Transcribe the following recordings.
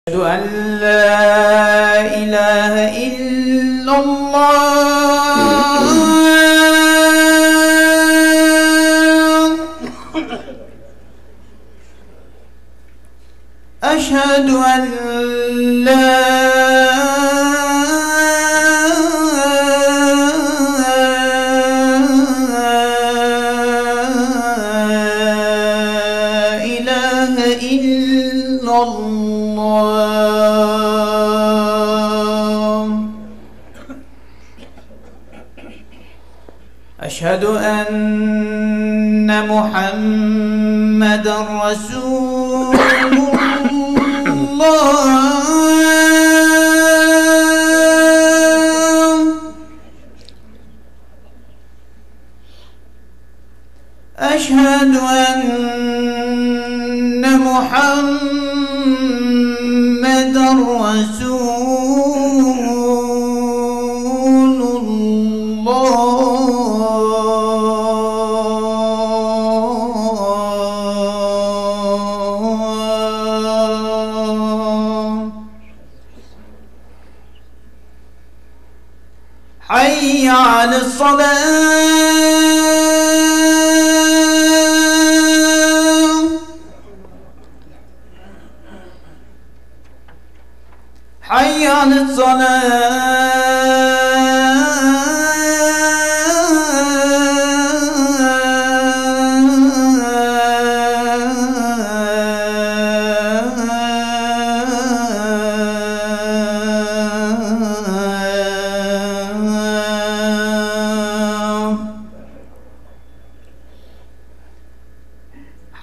أشهد أن لا إله إلا الله أشهد أن لا إله إلا الله أشهد أن محمدًا رسول الله أشهد أن محمدًا رسول الله حي على الصلاة حي على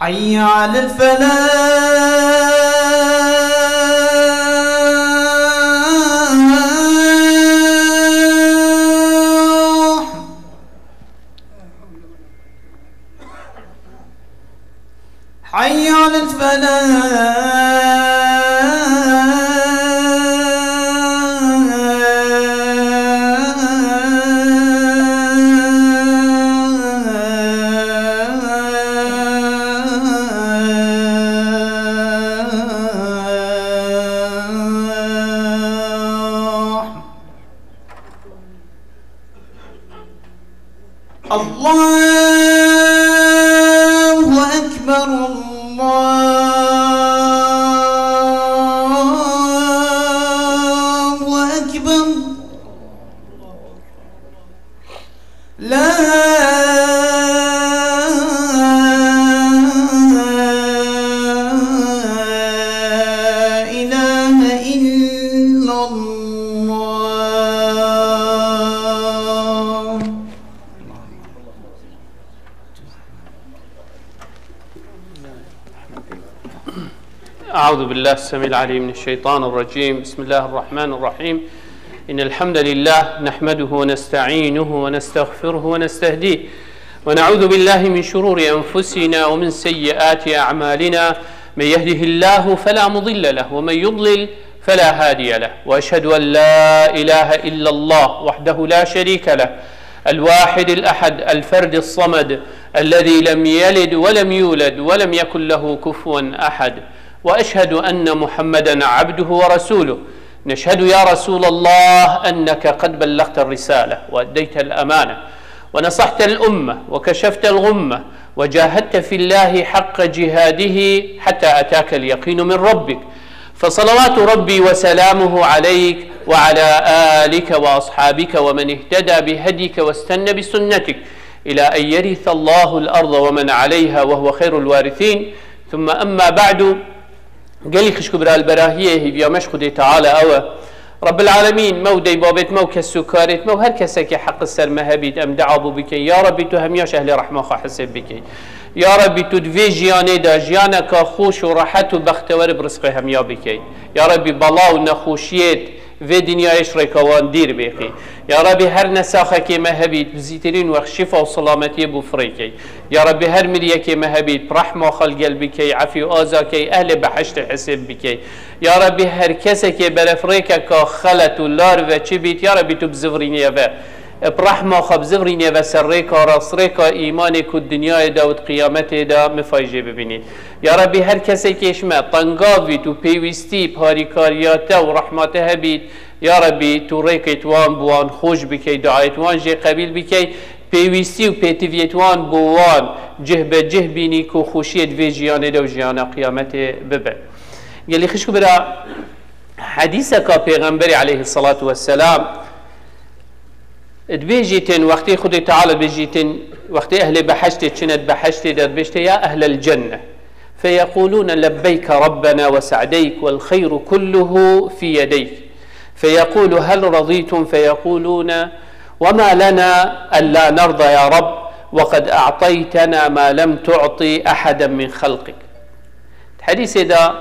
حي على الفلاح حي على الله أكبر الله أكبر لا إله إلا الله أعوذ بالله السميع العليم من الشيطان الرجيم. بسم الله الرحمن الرحيم. إن الحمد لله نحمده ونستعينه ونستغفره ونستهديه ونعوذ بالله من شرور أنفسنا ومن سيئات أعمالنا. من يهده الله فلا مضل له ومن يضلل فلا هادي له، وأشهد أن لا إله إلا الله وحده لا شريك له الواحد الأحد الفرد الصمد الذي لم يلد ولم يولد ولم يكن له كفوا أحد، وأشهد أن محمدًا عبده ورسوله. نشهد يا رسول الله أنك قد بلغت الرسالة وأديت الأمانة ونصحت الأمة وكشفت الغمة وجاهدت في الله حق جهاده حتى أتاك اليقين من ربك، فصلوات ربي وسلامه عليك وعلى آلك وأصحابك ومن اهتدى بهديك واستنى بسنتك إلى أن يرث الله الأرض ومن عليها وهو خير الوارثين. ثم أما بعد، قال لي خشكو برا البراهية هي مش خدي تعالى أو رب العالمين مودي بابت مو كسكارت مو هر كسك حق السر مهبيت أم دعابو بك يا ربي تهمياش أهل رحمة حسب بك يا ربي تدفي جياني دا جيانك خوش وراحت وبختور برزق هميا بك يا ربي بلاو نخوشيت في دنيا يشرك واندير بيقي يا ربي هر نساخك مهبيت بزيترين وخشفة وسلامتي بفريكي يا ربي هر مريك مهبيت برحمة خلق قلبك عفي وآزاك أهل بحشت حسب بك يا ربي هر كسك برفريكك خلت اللار وچبيت يا ربي تبزفرين يا برحمة خبزغرين وسريكا راسريكا إيمانك الدنيا دا والقيامة دا مفايجة ببينين يا ربي هر كسي كيشما طنقاوي تو بيوستي باريكارياتا ورحمتها بيت يا ربي تو ريكتوان بوان خوش بكي دعايتوان جي قبيل بكي بيوستي و بيتفيتوان بوان جه بجه بيني كو خوشيت في جيانه دا وجيانه قيامته ببن قال لي خشكو برا حديثك پیغمبر عليه الصلاة والسلام بيجيتن وقت خدي تعالى بيجيتن وقت أهل بحشت كنت بحشت بيجت يا أهل الجنة فيقولون لبيك ربنا وسعديك والخير كله في يديك فيقول هل رضيتم فيقولون وما لنا ألا نرضى يا رب وقد أعطيتنا ما لم تعطي أحدا من خلقك. الحديث ده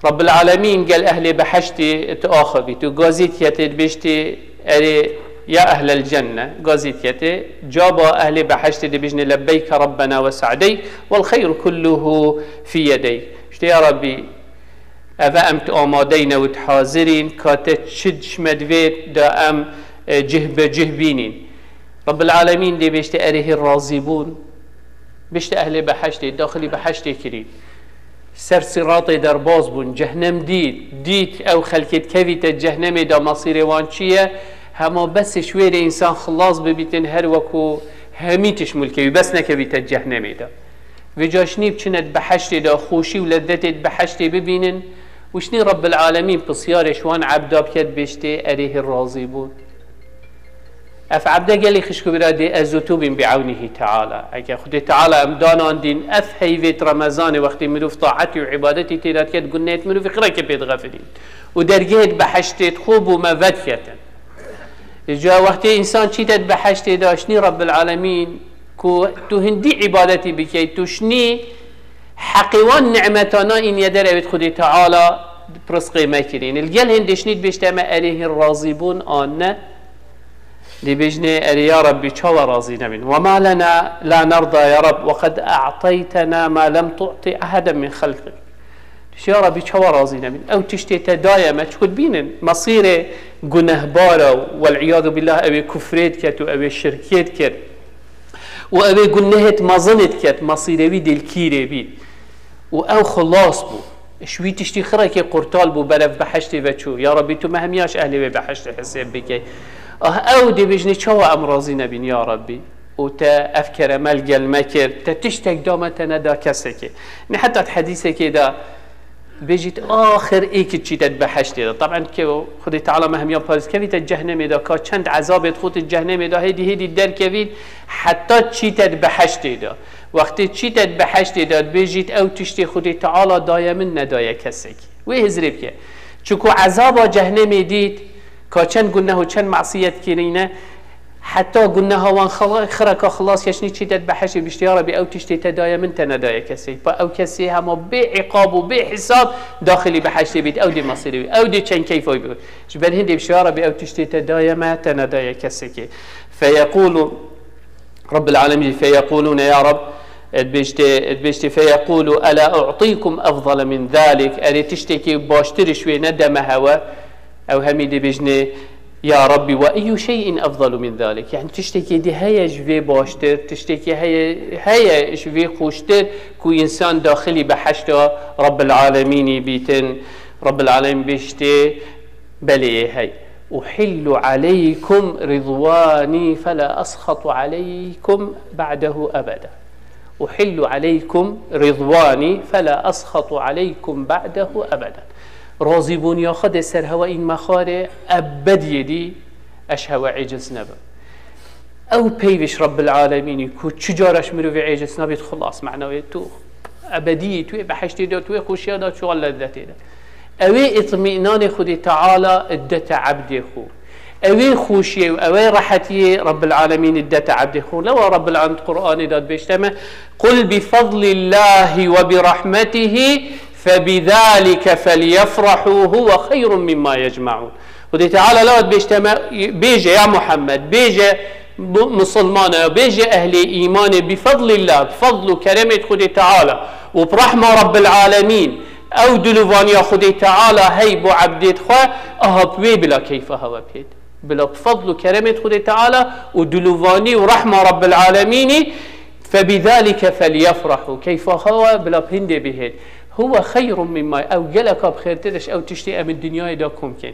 رب العالمين قال أهل بحشتي تأخذي تقازيت يتبشتي يا أهل الجنة قازيت يتي جابا أهل بحشتي بجن لبيك ربنا وسعديك والخير كله في يديك. اشتي يا ربي أفا أمت آمادين وتحاضرين كاتت شدش مدويت دا أم جه بجه بينين. رب العالمين دي بيشتي أريه الراضيون بيشتي أهل بحشتي داخلي بحشتي كريم سر صراطي درباز بون جهنم ديت أو خلقت كفيت الجهنم دا مصير وانشية هما بس شوية إنسان خلاص ببيتن هر وكو هميتش ملكي بس نكفيت الجهنم دا وجاشني بچنت بحشتي دا خوشي ولذتت بحشتي ببينن وشني رب العالمين بصيارش وان عبدا بكت بيشتي أريه الراضيون اف عبده قال لي خشكو برادي ازوتوبين بعونه تعالى اكي خدي تعالى امدانان دين اف هيفت رمضان وقت مروف طاعتي وعبادتي تيرات كت قلنيت مروف اقراك بيت غافلين ودرجيت بحشتت خوب ومفدكة جا وقت انسان چيتت بحشتي داشني رب العالمين كو تو هندي عبادتي بكي توشني حقيوان نعمتانا ان يدر اويت خدي تعالى برسقي ماكرين الجل هندشنيت بيشتما اريه الراضيون آنه دي بجني يا ربي شو راضي نبين وما لنا لا نرضى يا رب وقد أعطيتنا ما لم تعطي أحدا من خلقك يا ربي شو راضي نبين أو تشتي تدايما تشكد بين مصير جنهبارة والعياذ بالله أبي كفريت كت وأبي شركيت كت وأبي جنهت مظنت كت مصير بيد الكيري بيد وأو خلاص بو شوي تشتي خرك قرطال بو بلف بحشتي بتشو يا ربي تو ما همياش أهلي بحشتي حسين بكي او دي بجني شو امراضي نبين يا ربي وتا افكر ملقى المكر تتشتك دامتنا دا كسكي حتى حديثك دا بيجيت اخر ايك تشيتت بحشتي دا طبعا كيو خدي تعالى مهم يا بارز كيف الجهنم دا كا چند عذاب تخوت الجهنم دا هيدي الدر كيفين حتى تشيتت بحشتي دا وقت تشيتت بحشتي دا بيجيت او تشتي خدي تعالى دايما ندايا كسكي ويهزرب كي چكو عذاب جهنم ديت كاشن قلنا كان معصية كرينة حتى قلنا وان خرك خلاص يشني تشتت بحشي باشتياره بأو تشتي تدايا من تندايا كسي فأو كسي هم بعقاب وبحساب داخلي بحشي بيت أو دي مصيري أو دي كان كيف يقول جبل هندي باشتياره بأو تشتي تدايا ما تندايا كسي فيقول رب العالمين فيقولون يا رب بيشتي فيقول ألا أعطيكم أفضل من ذلك أري تشتكي باشتري شوي ندم هوا أو هميدي بجني يا ربي وأي شيء أفضل من ذلك يعني تشتكي دي هيا جوي باشتر تشتكي هيا جوي خوشتر كو إنسان داخلي بحشته رب العالمين بيتن رب العالمين بيشتي بلي هي أحل عليكم رضواني فلا أسخط عليكم بعده أبدا أحل عليكم رضواني فلا أسخط عليكم بعده أبدا راضي بون يا خد سر هوا این مخاره ابد يدي اش هوا عجز نبا او بيش رب العالمين كو تشجارش مرو في عجز نبيت خلاص معناه تو ابدي تو بحشتي دو تو خوشيا دو شو لذتي ده اوي اطمئنان خدي تعالى ادت عبد خو اوي خوشي اوي راحتي رب العالمين ادت عبد خو لو رب العالمين القران داد بيشتمه قل بفضل الله وبرحمته فبذلك فليفرحوا هو خير مما يجمعون خدي تعالى لو بيجتمع بيجي يا محمد بيجي مسلمان بيجي أهل إيمان بفضل الله بفضل كرمة خدي تعالى وبرحمة رب العالمين أو دلوان يا خدي تعالى هيبو عبدت خواه أهب بلا كيف هوا بيد بلا فضل و کرمت خود تعالی و دلوانی و رحمه رب العالمینی فبذلك فليفرحوا كيف هو بلا بهنده بهد هو خير مما او جلك بخير تدش او تشتي ام الدنيا دا ممكن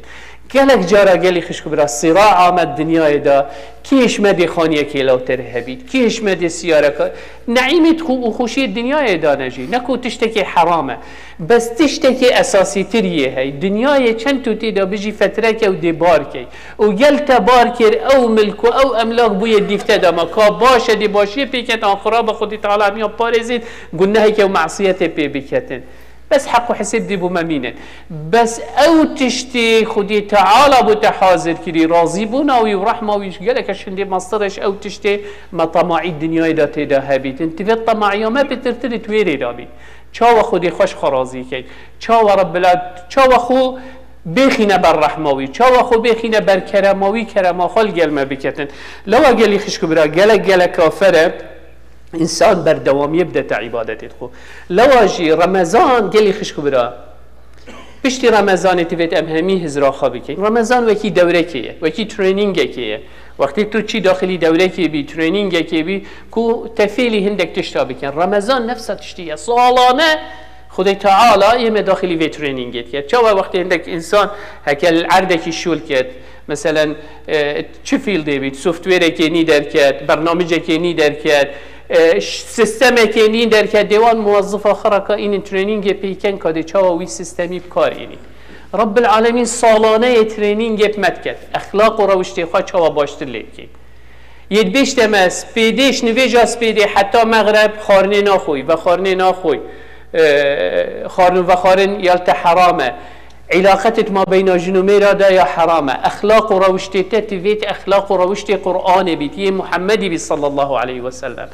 جلك جارا جلي خشك برا صراع ام الدنيا دا كيش مدي خانيه كيلو ترهبيت كيش مدي سياره نعيمه وخوشي الدنيا دا نجي نكو تشتكي حرامه بس تشتكي اساسي تريه هي الدنيا چند تو تيدا بيجي فتره او دباركي او جلت باركر او ملك او املاك بو يديفته دا ما كا باشه دي باشي بيكت اخرى بخدي تعالى ميا بارزيد قلنا هيك ومعصيته بيكتن بس حق وحساب دي بمامينه بس او تشتي خدي تعالى بتحاضر كري راضي بنا ورحمه ويشقلك عشان دي مصدرش او تشتي ما طماعي الدنيا دا تدا هبيت انت في الطماعيه ما بترتري تويري رابي چاو خودی خوش خرازی کی چاو رب بلاد چاو خو بخینه بر رحموی چاو خو بخینه بر کرموی کرما خال گلمه بکتن لو اگلی خشکو برا گله کافره انسان بر دوام يبدا عبادت خو لو اجي رمضان گلی خشکو برا بشتی رمضان تیوت امهمی هزرا خوابی کی رمضان وکی دوره کیه وکی ترینینگ کیه وقتی تو چی داخلی دوره کی بی ترینینگ کی بی کو تفیلی هندک تشتا بکن رمضان نفسه تشتیه سالانه خدای تعالی یه داخلی وی ترینینگ کرد چه وقتی هندک انسان هکل عردکی شول کرد مثلا چه فیلدی بید سوفتویر کی نی در کرد برنامج کی نی در کرد سیستم که نی در که دیوان موظف آخر که این ترینینگ پیکن کده چاو وی سیستمی بکار اینی رب العالمین سالانه ترینینگ مد کرد اخلاق و روشتی خواه چاو باشتر لیکی ید بیشتم از پیدیش نویج از پیدی حتی مغرب خارنه ناخوی و خارنه ناخوی خارن و خارن یالت حرامه علاقتت ما بين جنومي رادا يا حرامه اخلاق و روشتي تتويت اخلاق و روشتي قرآن بيتي محمدي بي صلى الله عليه وسلم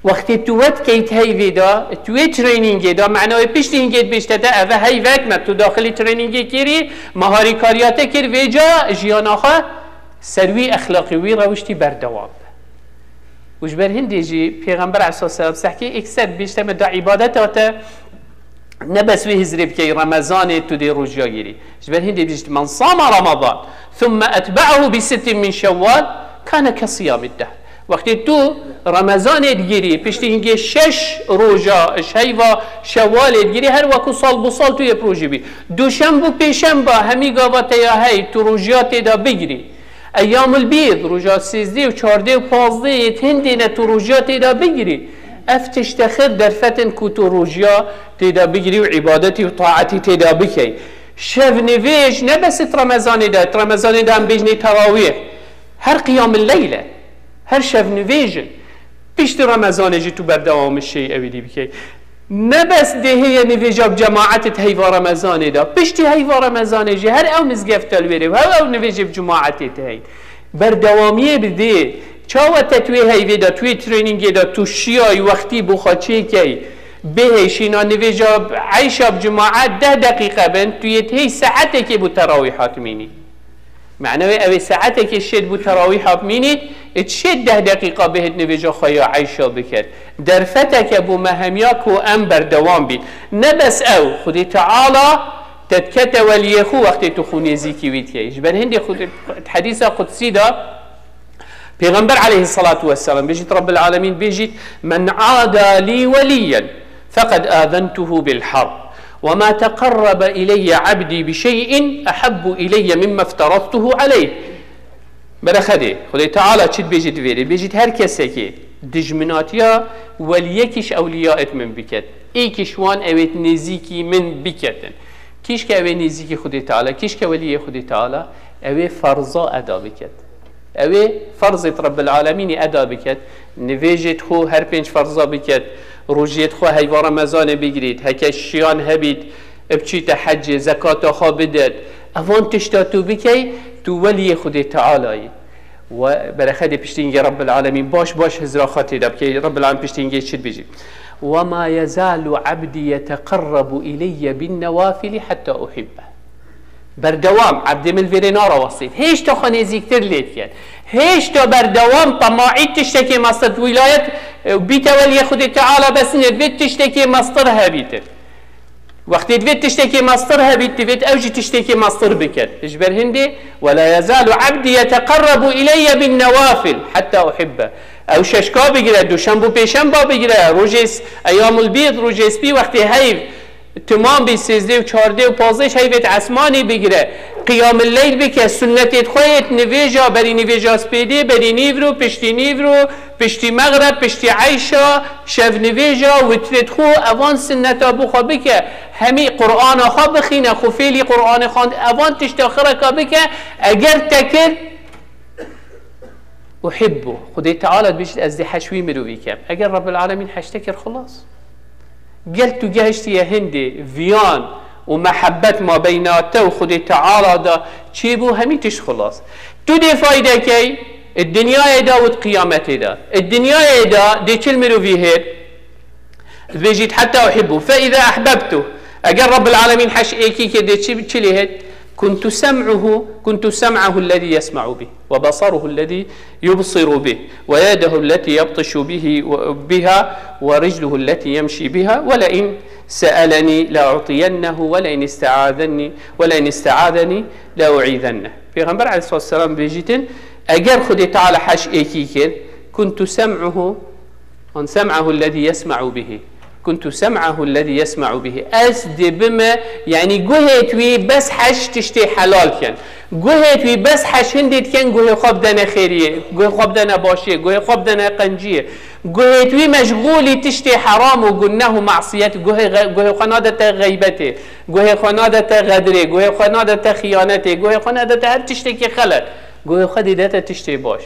وقتی توت کیت هی ویدا توی ترینینگ دا معنای پیش اینگه بیشتر اوه هی وکمت تو داخلی ترینینگ کری مهاری کاریات کر ویجا جیاناخا سروی اخلاقی وی روشتی بردوام وش بر هندی جی پیغمبر اساس سحکی اکثر بیشتر مد عبادت نبس به هزرب كي رمضان تدي رجا جري جبر هندي بيجت من صام رمضان ثم أتبعه بست من شوال كان كصيام الدهر وقت تو رمضان تجري بيشتي هنجي شش رجا شيوا شوال تجري هر وقت صال بصال تو يبروجي بي دوشنبه بيشنبه همي قابت يا هاي تو رجات دا بجري أيام البيض رجا 13 و 14 و 15 هندينا تو رجات دا بجري افتش تخر در فتن كوتوروجيا تدا بجري وعبادتي وطاعتي تدا بكي شف نفيج نبس رمضان دا هم بيجني تراويح هر قيام الليلة هر شف نفيج بيشت رمضان جيتو بردوام الشيء اويدي بكي نبس ده هي نفيجا بجماعة هيفا رمضان دا بيشتي هيفا رمضان جي هر او مزقف تلويري وهو او نفيج بجماعتي تهين بردوامية بده چاو تتوی هیویدا توی ترینینگ دا تو شیای وقتی بخاچه کی بهشینا نویجا عیشا بجماعت 10 دقیقه بن توی هی ساعته که بو تراویحات مینی معنوی اوی ساعته که شد بو تراویحات مینید اتشد 10 دقیقه بهت نویجا خوایا عیشا بکرد در فته که بو مهمیاک و ام بردوام بید نبس او خودی تعالی تدکت ولیخو وقتی تو خونی زیکی وید که بر هندی خود حدیث قدسی دا پیغمبر علیه الصلاة والسلام بيجيت رب العالمين بيجيت من عادى لي وليا فقد آذنته بالحرب وما تقرب إلي عبدي بشيء أحب إلي مما افترضته عليه برخده خدای تعالی چید بيجيت ویری بيجيت هر کسی که دجمناتیا ولیکش اولیاءت من بکت ایکش وان اویت نزیکی من بکتن کیش که اوی نزیکی خدای تعالی کیش که ولی خدای تعالی اوی فرضا ادا بکت اوه فرضت رب العالمين ادا بكت نفيجت خو هر 5 فرضا بكت روجيت خو هيوا رمضان بگرید هكا شيان هبيت ابچيت حج زكاة خو بدت اوان تشتاتو بكي تو ولي خود تعالى وبرخد بشتينج رب العالمين باش هزرا خاطي دبكي رب العالمين بشتينج شد بيجي وما يزال عبدي يتقرب الي بالنوافل حتى احبه بردوام عبد من الفيرينارا وصيت هيش تو خنيزيكتر ليت كان هيش تو بردوام طماعي تشتكي مصدر ولاية بيت ولي خدي تعالى بس بيت تشتكي مصدرها بيت وقتی دوید تشتکی مستر هبید دوید اوجی تشتکی مستر بکر اجبر هندی ولا يزال عبدي يتقرب إلي بالنوافل حتى أحبه او ششکا بگیره دوشنبه پیشنبه بگیره روز ایام البید روز اسپی وقتی هیو تمام بی 13 و 14 و 15 هیوت عثمانی بگیره قیام اللیل بکه سنتت خویت نویجا بری نویجا سپیده بری نیورو پشتی نیورو پشتی مغرب پشتی عیشا شف نویجا وترت خو اوان سنتا بخوا بکه همی قرآن خوا بخینه خو فیلی قرآن خواند اوان تشت آخرکا بکه اگر تکر أحبه خدي تعالى بيش أزدي حشوي مروي كم أجر رب العالمين حشتكر خلاص قلت جهشت يا هندي فيان ومحبة ما بيناته وخدي تعالى دا تشيبو هميتش خلاص تودي فايدة كي الدنيا دا والقيامة دا الدنيا دا دي كل مروي هيد بيجيت حتى أحبه فإذا أحببته أجر رب العالمين حش إيكي كده تشيلي هيد كنت سمعه الذي يسمع به وبصره الذي يبصر به ويده التي يبطش بها ورجله التي يمشي بها ولئن سألني لأعطينه ولئن استعاذني لأعيذنه پیغمبر عليه الصلاة والسلام بيجيتن اگر خدي تعالى حش ايكي كن كنت سمعه الذي يسمع به كنت سمعه الذي يسمع به أسد بما يعني جهت وي بس حش تشتي حلال كان جهت وي بس حش هندت كان جه خواب دنا خيرية جه خواب دنا باشية جه خواب دنا قنجية جهت وي مشغولي تشتي حرام وجنه معصية جه خنادة غيبته جه خنادة غدره جه خنادة خيانته جه خنادة هر تشتي كخلق جه خدي داتا تشتي باش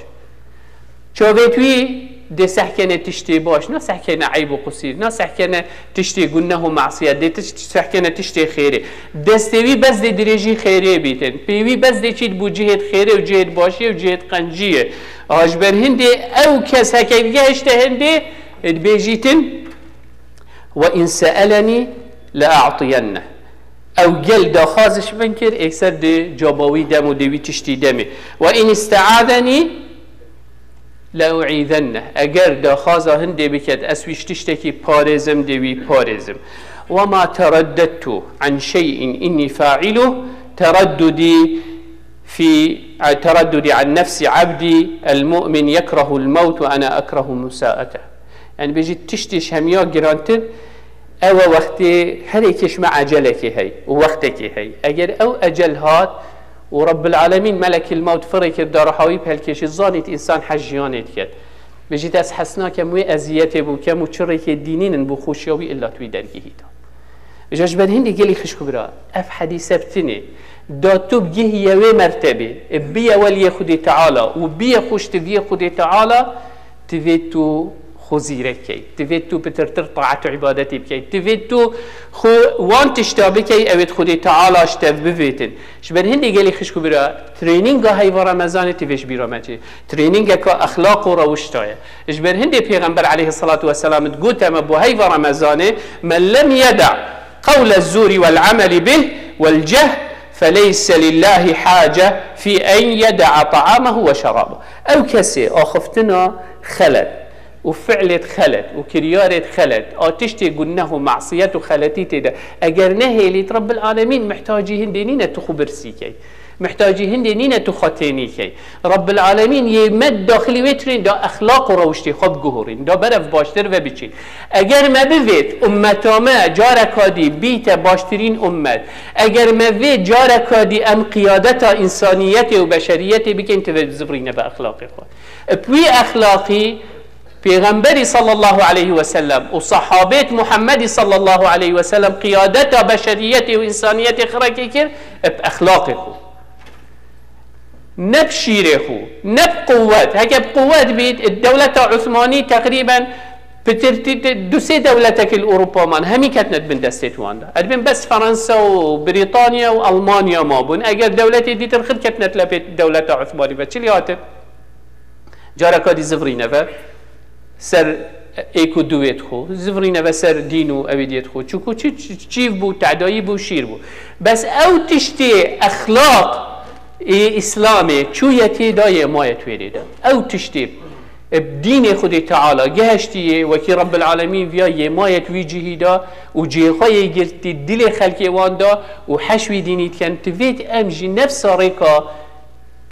شوفت وي دي سحكنة تشتي باش نا سحكنة عيب وقصير نا سحكنة تشتي قلناه معصية دي سحكنة تشتي خيري دستوي بس دي دريجي خيري بيتن بيوي بس دي چيت بو جهد خيري و جهد باشي و جهد قنجية اجبر هندي او كس هكي هشت هندي بيجيتن وإن سألني لأعطينه او قل دا خازش بنكر اكسر دي جاباوي دم و ديوي تشتي دمي وإن استعاذني لأعيذنه اگر دا خازا هندي بكت اسويش تشتكي بارزم ديوي بارزم وما ترددت عن شيء إني فاعله ترددي عن نفس عبدي المؤمن يكره الموت وأنا أكره مساءته يعني بيجي تشتش هميا جرانتن او وقتي هريكش مع عجلك هي ووقتك هي اگر او اجل هات ورب العالمين ملك الموت فريك دار حويب هالكيش الظانيت انسان حجيانيت كد بجيت اس حسنا كموي ازيته بو كمو تشريك دينين بو خوشيوي الا توي درجيتا اجاش بن هندي قالي خش كبرى اف حديث سبتني داتو بجيه يوي مرتبه بيا ولي خدي تعالى وبيا خوش تبي خدي تعالى تفيتو خزيركي تفيتو بترتر طاعة عبادتي بكي تفيتو خو وان تشتابكي اويت خدي تعالى اشتاب بفيتن شبر هندي قالي خشكو برا ترينينغا هاي ورا مزاني تفيش بيرا ماتي ترينينغا كا اخلاق وروشتايا شبر هندي پیغمبر عليه الصلاة والسلام تقول تم ابو هاي ورا مزاني من لم يدع قول الزور والعمل به والجهل فليس لله حاجة في أن يدع طعامه وشرابه أو كسي أخفتنا خلت وفعلت خلت وكريارت خلت تشتي قلناه معصية خلتي تدا أجر نهي رب العالمين محتاجين دينينا تخبر سيكي محتاجين دينينا تخاتيني كي رب العالمين يمد داخلي ويترين دا أخلاق وروشتي خب جهورين دا برف باشتر وبيچين أجر ما بفيت أمتاما جاركادي بيت باشترين أمت أجر ما بفيت جاركادي أم قيادة إنسانية وبشرية بكين تفزبرين بأخلاقي بوي أخلاقي پیغمبری صلی الله علیه و سلم و صحابت محمد صلی الله علیه و سلم قیادت بشریت و انسانیت خرکی کرد باخلاق خو نب شیر خو نب قوت هکه بقوت بید الدولة عثمانی تقریبا دو سه دولتك الاوروبا من همي كانت بن دستت واندا ادبن بس فرنسا وبريطانيا والمانيا ما بون اگر دولتي دي ترخد كانت لبيت دولة عثماني بتشلي هاتب جاركا دي زفرينه سر ایکو دویت خو زفرینه و سر دینو اویدیت خو چوکو چیف بو تعدایی بو شیر بو بس او تشتی اخلاق اسلامي چویتی دای مایت ویریده او تشتی بدين خدي تعالى جهشتي وكي رب العالمين فيها يمايت ويجي دا وجيخا يجرتي دل خلقي واندا وحشوي ديني كان تفيت امجي نفس ريكا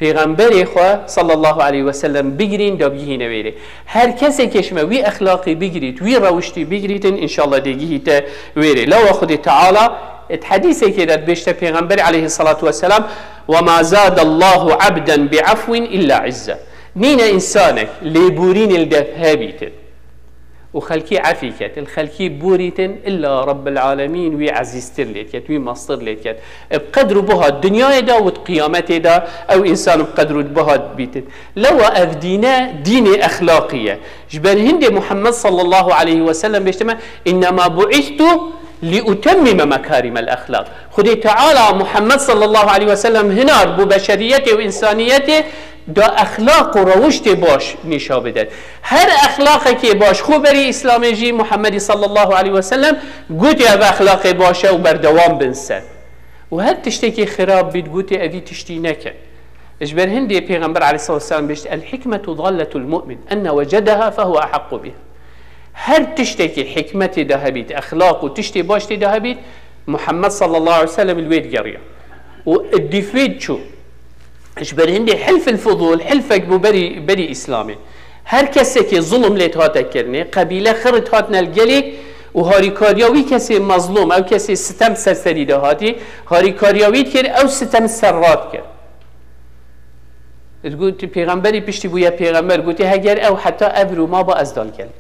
پیغمبر خوا صلى الله عليه وسلم بگرین دا بگیه نویره هر کسی کشمه وی اخلاقی بگرید وی روشتی بگریدن انشاءالله دیگیه تا ویره لو خدي تعالى الحديث كده بيشت پیغمبر عليه الصلاة والسلام وما زاد الله عبدا بعفو إلا عزة نين إنسانك لبورين الدفهابيتن وخلكي عفيكت الخلكي بوريتن إلا رب العالمين وي عزيزتر ليتكت وي مصدر ليتكت بقدر بها الدنيا دا والقيامة دا أو إنسان بقدر بها بيتن لو أفدينا دين أخلاقية جبر هند محمد صلى الله عليه وسلم بيشتما إنما بعثت لأتمم مكارم الأخلاق خدي تعالى محمد صلى الله عليه وسلم هنا ببشريته وإنسانيته دا اخلاق و روشت باش نشا بدد هر اخلاقی که باش خوب بری اسلام جی محمد صلی الله علیه وسلم گوتی او اخلاق باشه و بردوام بنسد و هر تشتی که خراب بید گوتی اوی تشتی نکن اجبر هندی پیغمبر علیه الصلاة والسلام بشت الحکمة ضالة المؤمن ان وجدها فهو احق بها هر تشتی که حکمت ده بید اخلاق و تشتی باش ده بید محمد صلی الله علیه وسلم الوید گریا و الدفید شو اجبر هندي حلف الفضول حلفك بري اسلامي هر کسی که ظلم لیت هات کرنه قبیله خرد هات نلگلی و هاریکاریاوی کسی مظلوم او کسی ستم سرسری ده هاتی هاریکاریاوی کرد او ستم سرات کرد تقول پیغمبری پشتی بویا پیغمبر گوتی هگر او حتی ابرو ما با ازدال کرد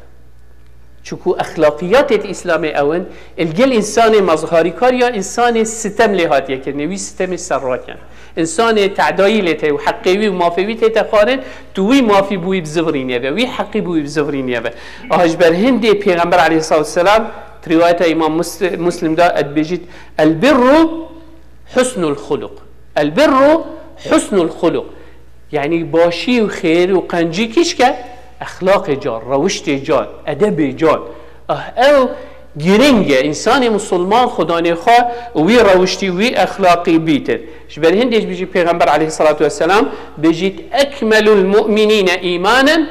چکو اخلاقیات الاسلام اون الگل انسان مظهاریکاریا انسان ستم لیهاتیه کرنه وی ستم سرات کرد انسان تعدایی لته و حقیوی و مافیوی ته خارن توی مافی بوی بزورینیه و وی حقی بوی بزورینیه و آج بر هندی پیغمبر علیه الصلاه والسلام روایت امام مسلم دا ادبجید البر حسن الخلق البر حسن الخلق یعنی باشی و خیر و قنجی کیش که اخلاق جان روشت جان ادب جان او گرنگه انسان مسلمان خدا نخواه وی روشتی وی اخلاقی بیتر جبر هندش بيجي پیغمبر عليه الصلاة والسلام بيجيت أكمل المؤمنين إيمانا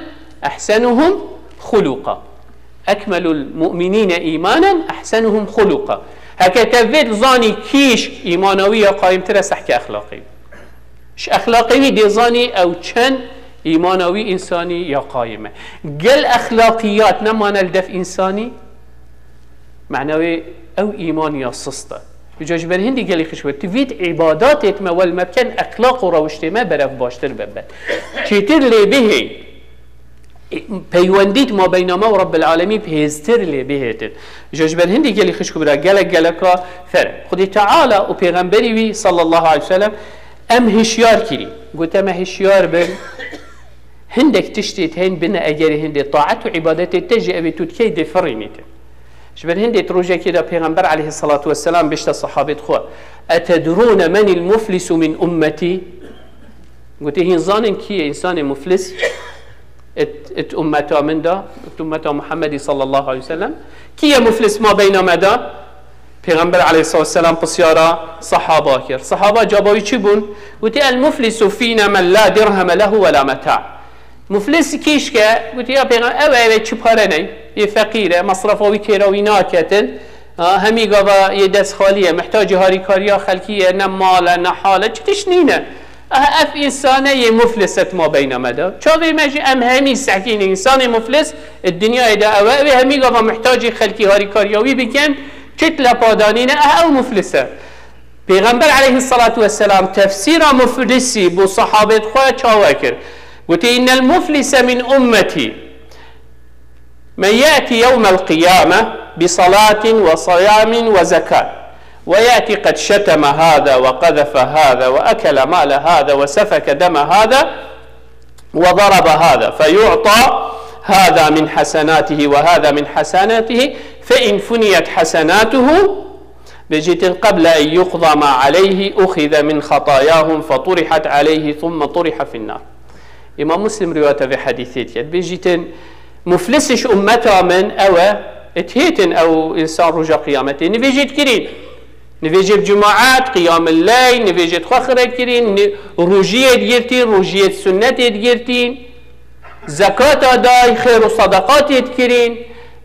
أحسنهم خلقا أكمل المؤمنين إيمانا أحسنهم خلقا هكا تفيد ظاني كيش إيمانوية قائم ترى حكي أخلاقي ش أخلاقي دي ظاني أو چن إيمانوي إنساني يا قائمة قل أخلاقيات نما نلدف إنساني معنوي أو إيمان يا سسطة بجاج بر هندی گلی خشوت تفيد عباداتت ما والمكان اخلاق و روشت ما برف باشتر ببد چیتر لی بهی پیوندیت ما بین ما و رب العالمین پیزتر لی بهیتن بجاج بر هندی گلی خشکو برا گلکا فرق خودی تعالی و پیغمبری وی صلی الله علیه وسلم ام هشیار کری گوت ام هشیار بر هندك تشتيت هين بنا اجر هندي طاعت و عبادت تجي ابي تدكي دفرينيت شبر هندي تروجا كده پیغمبر عليه الصلاة والسلام بيشتا صحابة خوا أتدرون من المفلس من أمتي قلت هي ظانن كي إنسان مفلس ات أمتا من دا أمتا محمد صلى الله عليه وسلم كي مفلس ما بين مدى پیغمبر عليه الصلاة والسلام بسيارة صحابة كير صحابة جابوي چي بون قلت المفلس فينا من لا درهم له ولا متاع مفلس كيش كا قلت يا پیغمبر او چي پاره یه فقیره مصرفاوی کراوی ناکتن همی گاوا یه دست خالیه محتاج هاری کاریا خلکیه نه مال نه حاله چتش نینه اف انسانه یه مفلست ما بین مدا چاوی مجی ام همی سحکین انسان مفلس الدنیا ایده اوه همی گاوا محتاج خلکی هاری کاریاوی بکن چت لپادانینه او مفلسه پیغمبر علیه الصلاة والسلام تفسیر مفلسی بو صحابت خواه چاوه کرد قلت این المفلس من امتی من يأتي يوم القيامة بصلاة وصيام وزكاة ويأتي قد شتم هذا وقذف هذا وأكل مال هذا وسفك دم هذا وضرب هذا فيعطى هذا من حسناته وهذا من حسناته فإن فنيت حسناته بجيت قبل أن يقضى ما عليه أخذ من خطاياهم فطرحت عليه ثم طرح في النار إمام مسلم رواية في حديثيت بجيت مفلسش أمتا من أو اتهيتن أو إنسان رجا قيامته نفيجيت كرين نفيجيت جماعات قيام الليل نفيجيت خخرة كرين رجية ديرتين رجية سنة ديرتين زکات دای خیر و صدقاتت کرین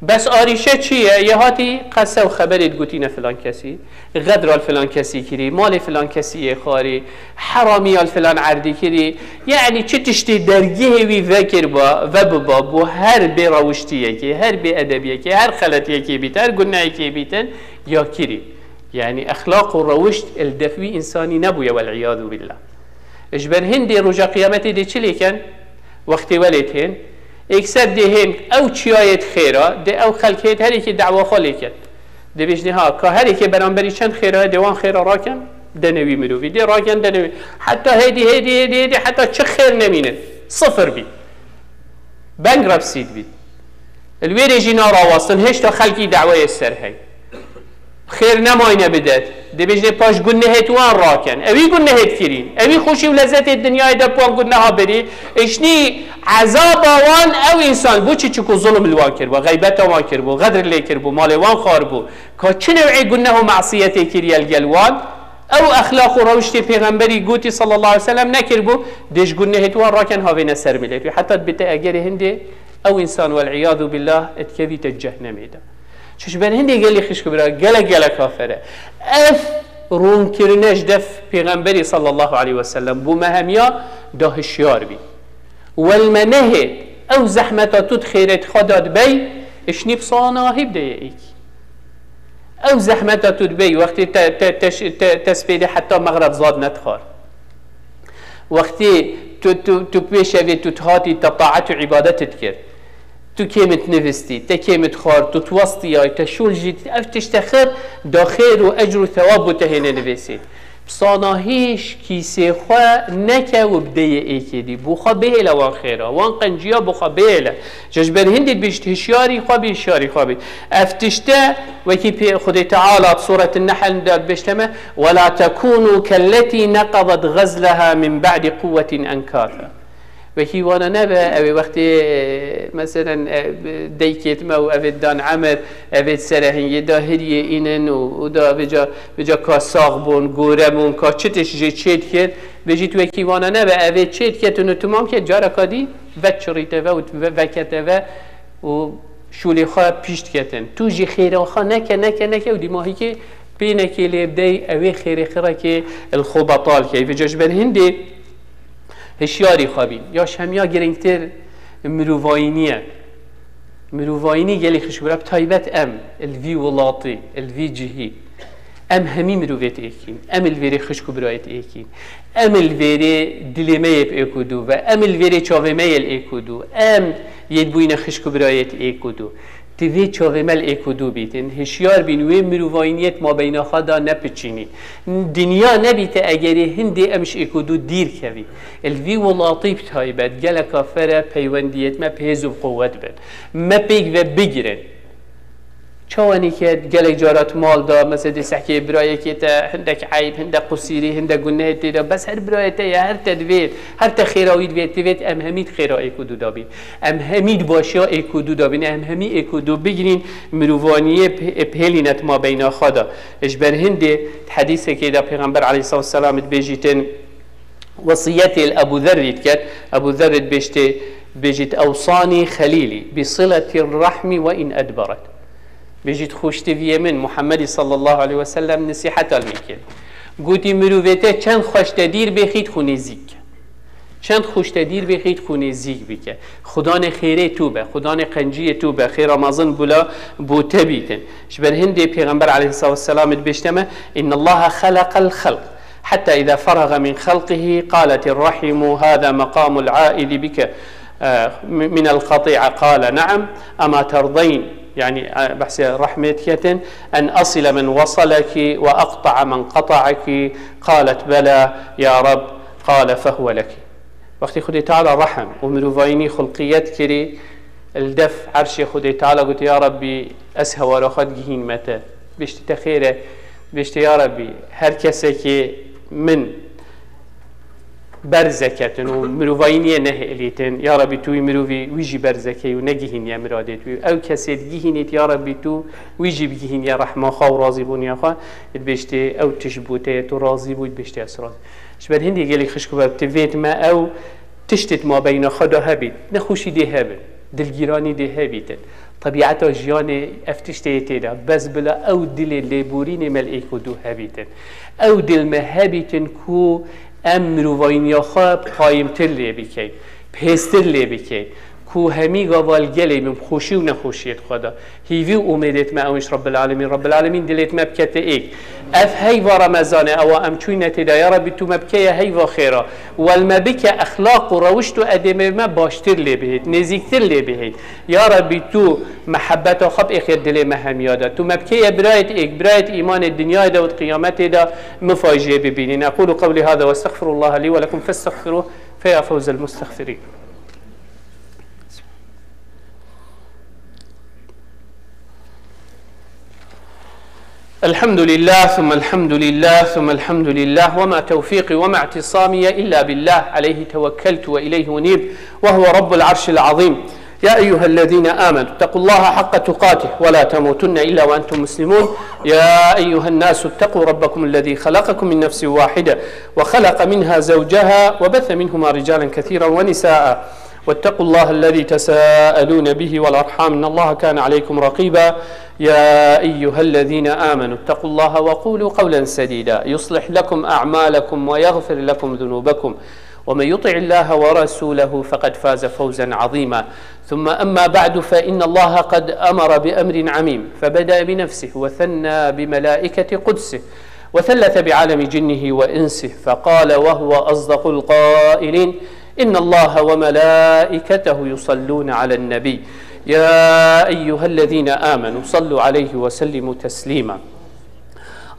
بس آریشه چیه؟ یه هاتی قصه و خبرت گوتین فلان کسی غدرال فلان کسی کری مال فلان کسی خاری حرامیال فلان عردی کری یعنی چه تشتی درگیه وی وکر با و ببا بو هر بی روشتیه که هر بی ادبیه که هر خلطیه که بیتن هر گناهی که بیتن یا کری يعني أخلاق الروشت الدفوي إنساني نبويا والعياذ بالله إجبر هندي رجا قيامتي دي چلي كان وقت وليتهن اكسب دهن أو چيايت خيرا دي أو خلقيت هري كي دعوة خالي دي بجنها كهري كي برانبري چند خيرا ديوان خيرا راكن دنوي مروفي دي راكن دنوي حتى هيدي حتى چه خير نمينن صفر بي بانقربسيد بي الويري جينا راواصن هشتا خلقي دعوة السر هاي خير نماينه بدت دي بجنه باش گنهت وان راكن اوي گنهت كرين اوي خوشي ولذت الدنيا دا بوان گنها بري اشني عذاب وان او انسان بو چكو ظلم الوان كربو غيبت وان كربو غدر لي كربو مال وان خاربو كا چه نوعي گنه ومعصيتي كريا الجلوان او اخلاق وروشتي پیغمبري قوتي صلى الله عليه وسلم نكربو ديش گنهت وان راكن هاوين سر ملت حتى بتا اجر هندي او انسان والعياذ بالله اتكفيت الجهنم ده چش بر هندی گلی خش کبرا گله کافره اف رون کرنش دف پیغمبری صلی الله علیه و سلم بو مهمیا داهشیار بی والمنه او زحمتات خیرت خداد بی اشنی بصاناهی بده ایک او زحمتات بی وقتی تسبیل حتی مغرب زاد ندخار وقتی تو پیشوی تو تهاتی تطاعت و عبادتت کرد تو كيمت نفستي تا كيمت خار تو توسطي اي تشول جيت افتش تخر دا خير و اجر و ثواب تهين نفسي بصاناهيش كيسي خوا نكا و بدي ايكيدي بوخا بيلا وان خيرا وان قنجيا بوخا بيلا ججبر هندي بيشت هشياري خوا بيشياري خوا بي افتشتا وكي خدي تعالى بصورة النحل داد بيشتما ولا تكونوا كالتي نقضت غزلها من بعد قوة انكاثا وكي وانا نبا اوي وقت مثلا ديكيت ما او اوي دان عمر اوي سرهن يدا هريه اينن ودا بجا كاساق بون غورمون كا چتش جي چيت كيت بجيت وكي وانا نبا اوي چيت كيت انو تمام كيت جارا كادي وچريته و وكته و شولي خا پيشت كيتن تو جي خيره خا نكا و ديماهي كي بينك اللي بدي اوي خيره كي الخبطال كي بجاش بن هندي هشیاری خوابین یا شمیا گرینگتر مروواینی گلی خشبراب تایبت ام الوی ولاطی الوی جهی ام همی مروویت ایکین ام الویری خشکو برایت ایکین ام الویری دلیمیب ایکودو و ام الویری چاومیل ایکودو ام یدبوین خشکو برایت ایکودو تیوی چاومل ایکودو بیتن هشیار بین و مروواینیت ما بین خدا نپچینی دنیا نبیت اگری هندی امش ایکودو دیر کوی الوی ولاطیب تایبت گل کافره پیوندیت ما پیزو قوت بد ما پیگ و بگیرن چوانی که گل جارات مال دا مثل دی سحکی برای که تا هندک عیب هندک قصیری هندک گناه تیدا بس هر برای تا یا هر تدوید هر تخیراوید وید تیوید ام همید خیرا ایکودو دابین ام همید باشا ایکودو دابین ام همی ایکودو بگیرین مروانیه پهلینت ما بین خدا اجبر هنده حدیثه که دا پیغمبر علیه الصلاة والسلام بیجیتن وصيتي الأبو ذر كت أبو ذر بيجت أوصاني خليلي بصلة الرحم وإن أدبرت بيجت خوشتي في من محمد صلى الله عليه وسلم نصيحة الميكين قوتي مروفيته چند خوش تدير بخيت خوني زيك چند خوش تدير بخيت خوني زيك بك خدان خيري توبة خدان قنجية توبة خير رمضان بلا بوتبيتن شبر هندي پیغمبر عليه الصلاة والسلام بيشتمه إن الله خلق الخلق حتى إذا فرغ من خلقه قالت الرحم هذا مقام العائد بك من القطيعة قال نعم أما ترضين يعني بحث رحمتك أن أصل من وصلك وأقطع من قطعك قالت بلى يا رب قال فهو لك وقت خدي تعالى رحم ومروفيني خلقيات كري الدف عرش خدي تعالى قلت يا ربي أسهى ورخد جهين متى بيشت تخيره بيشت يا ربي هر كسك من برزكتن ومروفيني نهليتن يا ربي توي مروفي ويجي برزكي ونجهين يا مرادت او كسيت جهينت يا ربي تو ويجي بجهين يا رحمه خا وراضي بون يا خا بيشتي او تشبوته تو راضي بود بيشتي اسراض شبر هندي قال لي خشكو بتفيت ما او تشتت ما بين خدا هبید نخوشی ده هبن دلگیرانی ده هبیتن طبیعت جیان افتشته تیدا بس بلا او دل لیبورین ملئیک و دو هبیتن او دل مهبیتن کو امر و وینیا خواب قایمتر لی بکن پستر لی بکن کو همی قوال گلی من خوشی و نخوشیت خدا هیوی امیدت ما اوش رب العالمین دلت ما بکت ایک اف هی و رمضان او ام چوی نتیدا یا ربی تو مبکه هی و خیره والما بک اخلاق و روشت و ادمه ما باشتر لی بهید نزیکتر لی بهید یا ربی تو محبت و خب اخیر دل ما هم یاده تو مبکه برایت ایک برایت ایمان الدنیا دا و قیامت دا مفاجئه ببینین اقول قولی هذا واستغفر الله لي ولكم فاستغفروه فيا فوز المستغفرين الحمد لله ثم الحمد لله ثم الحمد لله وما توفيقي وما اعتصامي إلا بالله عليه توكلت وإليه أنيب وهو رب العرش العظيم يا أيها الذين آمنوا اتقوا الله حق تقاته ولا تموتن إلا وأنتم مسلمون يا أيها الناس اتقوا ربكم الذي خلقكم من نفس واحدة وخلق منها زوجها وبث منهما رجالا كثيرا ونساء واتقوا الله الذي تساءلون به والأرحام إن الله كان عليكم رقيبا يا أيها الذين آمنوا اتقوا الله وقولوا قولا سديدا يصلح لكم أعمالكم ويغفر لكم ذنوبكم ومن يطع الله ورسوله فقد فاز فوزا عظيما ثم أما بعد فإن الله قد أمر بأمر عميم فبدأ بنفسه وثنى بملائكة قدسه وثلث بعالم جنه وإنسه فقال وهو أصدق القائلين إن الله وملائكته يصلون على النبي يا أيها الذين آمنوا صلوا عليه وسلموا تسليما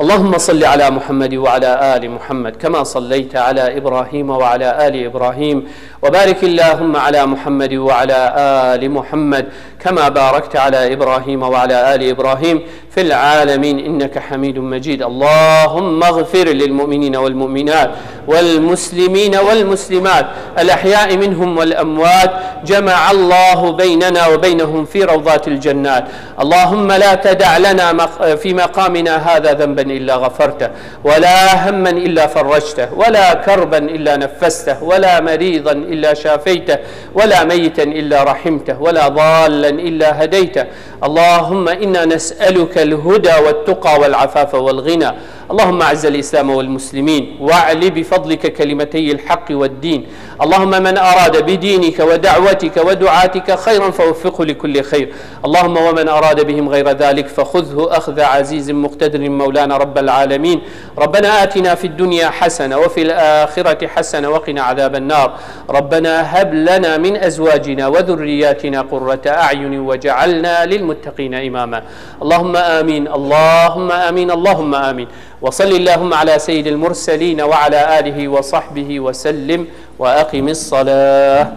اللهم صل على محمد وعلى آل محمد كما صليت على إبراهيم وعلى آل إبراهيم وبارك اللهم على محمد وعلى آل محمد كما باركت على إبراهيم وعلى آل إبراهيم في العالمين إنك حميد مجيد اللهم اغفر للمؤمنين والمؤمنات والمسلمين والمسلمات الأحياء منهم والأموات جمع الله بيننا وبينهم في روضات الجنات اللهم لا تدع لنا في مقامنا هذا ذنبا إلا غفرته ولا هما إلا فرجته ولا كربا إلا نفسته ولا مريضا إلا شافيته ولا ميتا إلا رحمته ولا ضالا إلا هديته اللهم إنا نسألك الهدى والتقى والعفاف والغنى اللهم أعز الإسلام والمسلمين واعل بفضلك كلمتي الحق والدين اللهم من أراد بدينك ودعوتك ودعاتك خيرا فوفقه لكل خير اللهم ومن أراد بهم غير ذلك فخذه أخذ عزيز مقتدر مولانا رب العالمين ربنا آتنا في الدنيا حسنة وفي الآخرة حسنة وقنا عذاب النار ربنا هب لنا من أزواجنا وذرياتنا قرة أعين وجعلنا للمتقين إماما اللهم آمين اللهم آمين اللهم آمين وصل اللهم على سيد المرسلين وعلى آله وصحبه وسلم وأقم الصلاة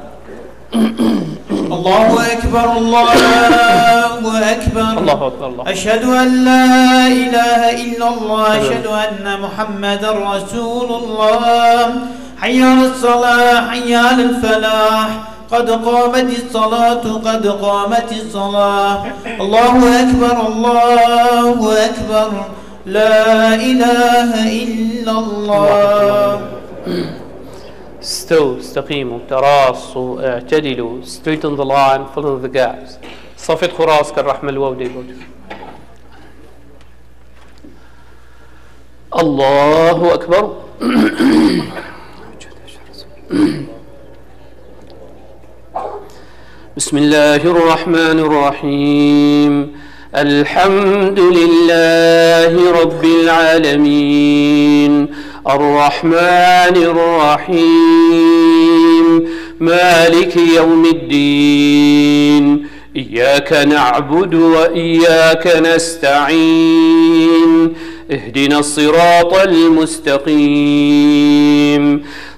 الله أكبر الله أكبر الله أكبر الله أشهد أن لا إله إلا الله أشهد أن محمدا رسول الله حي على الصلاة حي على الفلاح قد قامت الصلاة قد قامت الصلاة الله أكبر الله أكبر لا إله إلا الله استووا استقيموا تراصوا اعتدلوا straighten the line follow the gaps صفت خراس كالرحمة الوودي الله أكبر بسم الله الرحمن الرحيم الحمد لله رب العالمين الرحمن الرحيم مالك يوم الدين إياك نعبد وإياك نستعين اهدنا الصراط المستقيم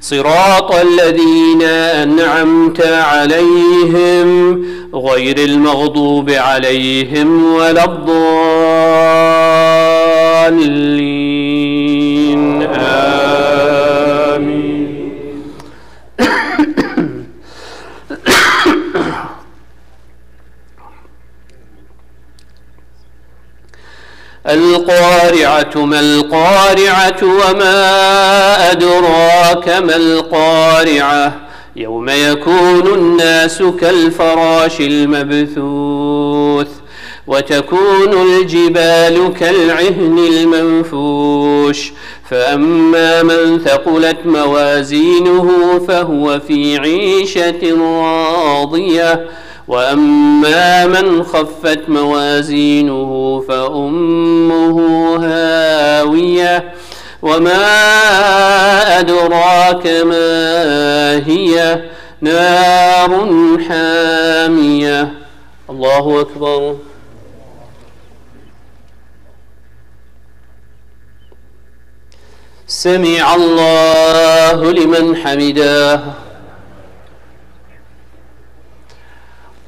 صراط الذين أنعمت عليهم غير المغضوب عليهم ولا الضالين آمين القارعة ما القارعة وما أدراك ما القارعة يوم يكون الناس كالفراش المبثوث وتكون الجبال كالعهن المنفوش فأما من ثقلت موازينه فهو في عيشة راضية وأما من خفت موازينه فأمه هاوية وما أدراك ما هي نار حامية. الله أكبر. سمع الله لمن حمده.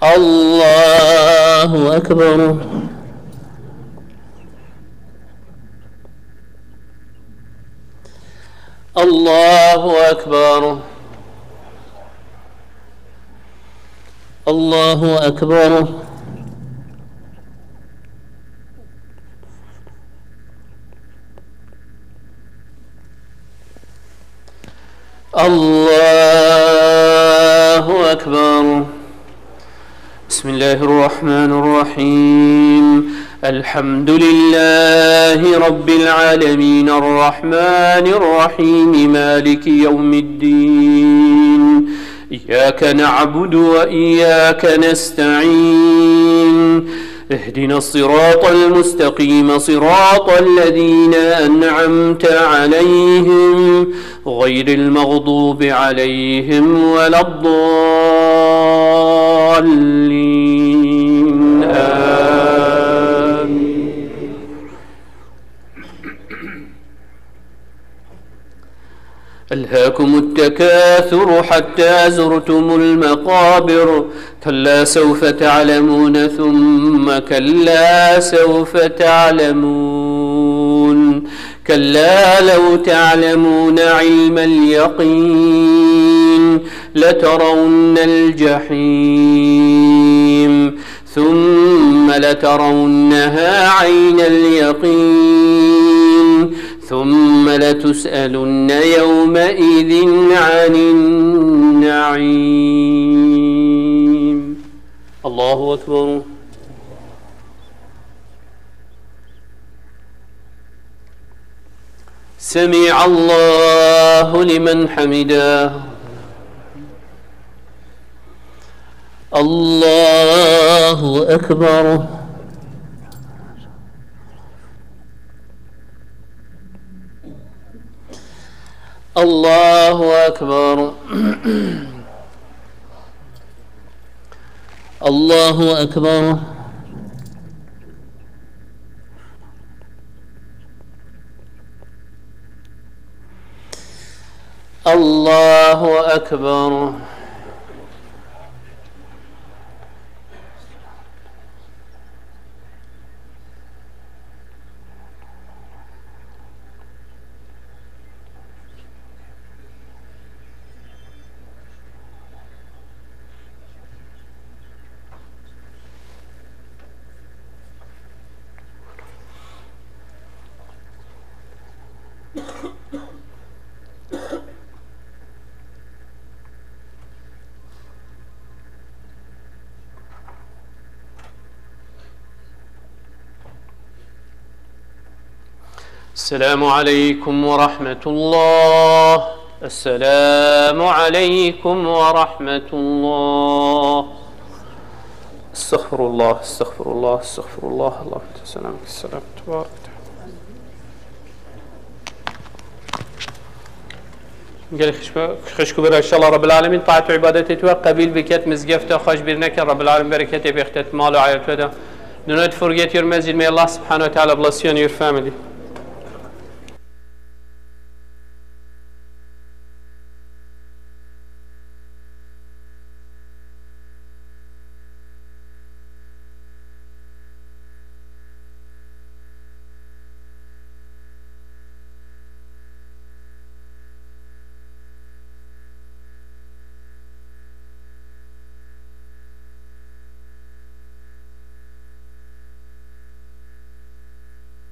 الله أكبر. الله أكبر. الله أكبر. الله أكبر. بسم الله الرحمن الرحيم. الحمد لله رب العالمين الرحمن الرحيم مالك يوم الدين إياك نعبد وإياك نستعين اهدنا الصراط المستقيم صراط الذين أنعمت عليهم غير المغضوب عليهم ولا الضالين آمين. ألهاكم التكاثر حتى زرتم المقابر كلا سوف تعلمون ثم كلا سوف تعلمون كلا لو تعلمون علم اليقين لترون الجحيم ثم لترونها عين اليقين ثم لتسألن يومئذ عن النعيم. الله أكبر. سمع الله لمن حمده. الله أكبر. الله أكبر. الله أكبر. الله أكبر. السلام عليكم ورحمة الله. السلام عليكم ورحمة الله. استغفر الله استغفر الله استغفر الله. اللهم سلامك السلام تبارك. قال خشكو برا إن شاء الله رب العالمين طاعة عبادتي تو قبيل بكت مزقفته خوش برنك رب العالمين بركته بيختت مال وعائلته. Do not forget your masjid. May Allah subhanahu wa ta'ala bless you and your family.